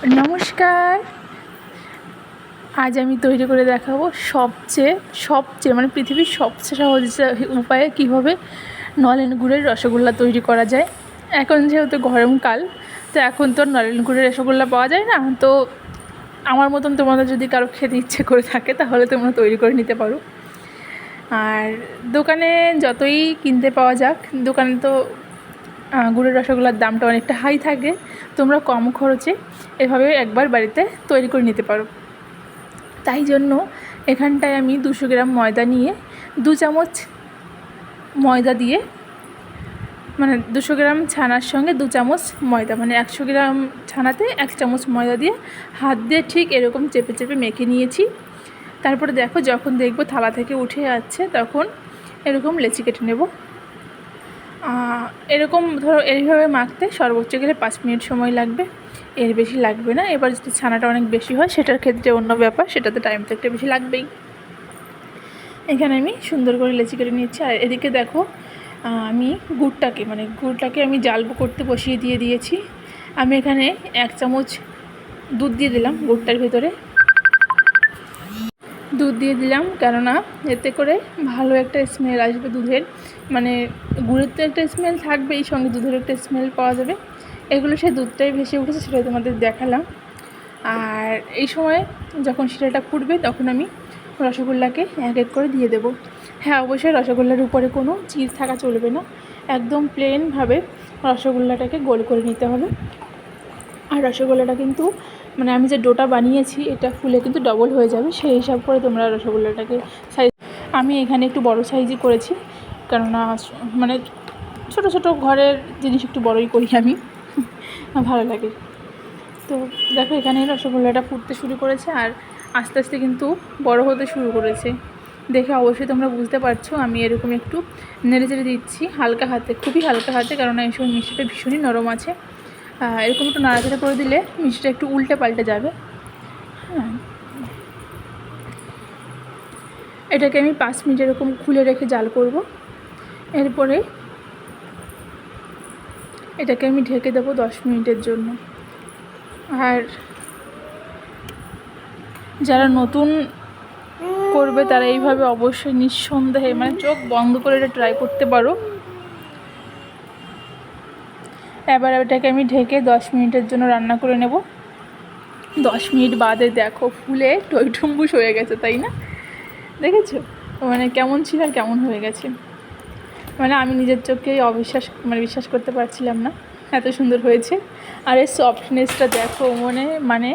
নমস্কার। আজ আমি তৈরি করে দেখাবো সবচেয়ে মানে পৃথিবীর সবচেয়ে সহজ উপায়ে কীভাবে নলেন গুড়ের রসগোল্লা তৈরি করা যায়। এখন যেহেতু গরমকাল, তো এখন তো নলেন গুড়ের রসগোল্লা পাওয়া যায় না, তো আমার মতন তোমাদের যদি কারো খেতে ইচ্ছে করে থাকে তাহলে তোমরা তৈরি করে নিতে পারো। আর দোকানে যতই কিনতে পাওয়া যাক, দোকানে তো গুড়ের রসগোল্লার দামটা অনেকটা হাই থাকে। তোমরা কম খরচে এভাবে একবার বাড়িতে তৈরি করে নিতে পারো। তাই জন্য এখানটায় আমি 200 গ্রাম ময়দা নিয়ে 2 চামচ ময়দা দিয়ে, মানে 200 গ্রাম ছানার সঙ্গে 2 চামচ ময়দা, মানে 100 গ্রাম ছানাতে 1 চামচ ময়দা দিয়ে হাত দিয়ে ঠিক এরকম চেপে চেপে মেখে নিয়েছি। তারপরে দেখো, যখন দেখবো থালা থেকে উঠে যাচ্ছে তখন এরকম লেচি কেটে নেব। এরকম ধরো এইভাবে মাখতে সর্বোচ্চ গেলে 5 মিনিট সময় লাগবে, এর বেশি লাগবে না। এবার যদি ছানাটা অনেক বেশি হয় সেটার ক্ষেত্রে অন্য ব্যাপার, সেটাতে টাইম তো একটু বেশি লাগবেই। এখানে আমি সুন্দর করে লেচি কেটে নিচ্ছি। আর এদিকে দেখো, আমি গুড়টাকে আমি জাল করতে বসিয়ে দিয়েছি। আমি এখানে 1 চামচ দুধ দিয়ে দিলাম গুড়টার ভিতরে। দুধ দিয়ে দিলাম কেননা এতে করে ভালো একটা স্মেল আসবে দুধের, মানে গুড়ের তো একটা স্মেল থাকবেই, সঙ্গে দুধের একটা স্মেল পাওয়া যাবে। এগুলো সেই দুধটাই ভেসে উঠেছে, সেটাই তোমাদের দেখালাম। আর এই সময় যখন সেটাটা ফুটবে তখন আমি রসগোল্লাকে এক এক করে দিয়ে দেবো। হ্যাঁ, অবশ্যই রসগোল্লার উপরে কোনো চিজ থাকা চলবে না, একদম প্লেনভাবে রসগোল্লাটাকে গোল করে নিতে হবে। আর রসগোল্লাটা কিন্তু মানে আমি যে ডোটা বানিয়েছি এটা ফুলে কিন্তু ডবল হয়ে যাবে, সেই হিসাব করে তোমরা রসগোল্লাটাকে সাইজ, আমি এখানে একটু বড় সাইজই করেছি, কেননা মানে ছোট ছোট ঘরের জিনিস একটু বড়ই করি আমি, ভালো লাগে। তো দেখো, এখানে রসগোল্লাটা ফুটতে শুরু করেছে আর আস্তে আস্তে কিন্তু বড় হতে শুরু করেছে। দেখে অবশ্যই তোমরা বুঝতে পারছো আমি এরকম একটু নেড়ে চেড়ে দিচ্ছি হালকা হাতে, খুবই হালকা হাতে, কারণ এই সময় মিষ্টিটা ভীষণই নরম আছে। এরকম একটু নাড়াচাড়া করে দিলে মিষ্টিটা একটু উল্টে পাল্টে যাবে। হ্যাঁ, এটাকে আমি 5 মিনিট এরকম খুলে রেখে জাল করব। এরপরে এটাকে আমি ঢেকে দেবো 10 মিনিটের জন্য। আর যারা নতুন করবে তারা এইভাবে অবশ্যই নিঃসন্দেহে, মানে চোখ বন্ধ করে এটা ট্রাই করতে পারো। এবার এটাকে আমি ঢেকে 10 মিনিটের জন্য রান্না করে নেব। 10 মিনিট বাদে দেখো ফুলে টইটুম্বুস হয়ে গেছে, তাই না? দেখেছো মানে কেমন ছিল আর কেমন হয়ে গেছে, মানে আমি নিজের চোখেই বিশ্বাস করতে পারছিলাম না, এত সুন্দর হয়েছে। আর এর সফটনেসটা দেখো, মানে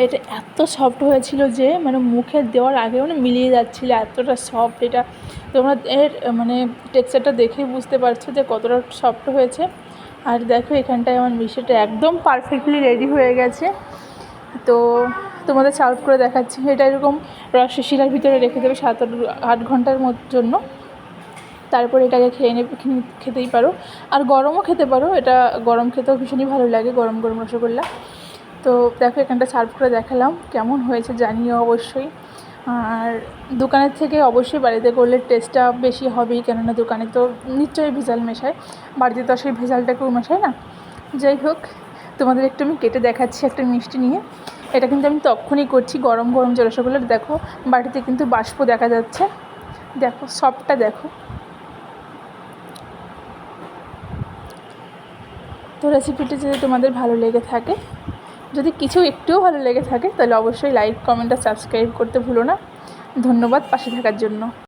এটা এত সফট হয়েছিল যে মানে মুখে দেওয়ার আগেও না মিলিয়ে যাচ্ছিলো, এতটা সফট। এটা তোমরা এর মানে টেক্সচারটা দেখেই বুঝতে পারছো যে কতটা সফট হয়েছে। আর দেখো, এখানটায় আমার মিষ্টিটা একদম পারফেক্টলি রেডি হয়ে গেছে। তো তোমাদের সার্ভ করে দেখাচ্ছি। এটা এরকম শিরার ভিতরে রেখে দেবে 7-8 ঘন্টার জন্য। তারপরে এটাকে খেতেই পারো, আর গরমও খেতে পারো। এটা গরম খেতেও ভীষণই ভালো লাগে, গরম গরম রসগোল্লা। তো দেখো, এখানটা সার্ভ করে দেখালাম, কেমন হয়েছে জানিও অবশ্যই। আর দোকানের থেকে অবশ্যই বাড়িতে করলে টেস্টটা বেশি হবেই, কেননা দোকানে তো নিশ্চয়ই ভেজাল মেশায়, বাড়িতে তো সেই ভেজালটাকেও মেশায় না। যাই হোক, তোমাদের একটু আমি কেটে দেখাচ্ছি একটা মিষ্টি নিয়ে। এটা কিন্তু আমি তখনই করছি, গরম গরম যে রসগোল্লা। দেখো বাটিতে কিন্তু বাষ্প দেখা যাচ্ছে, দেখো সফটটা দেখো। তো রেসিপিটি যদি তোমাদের ভালো লেগে থাকে, যদি কিছু একটুও ভালো লেগে থাকে, তাহলে অবশ্যই লাইক, কমেন্ট আর সাবস্ক্রাইব করতে ভুলো না। ধন্যবাদ পাশে থাকার জন্য।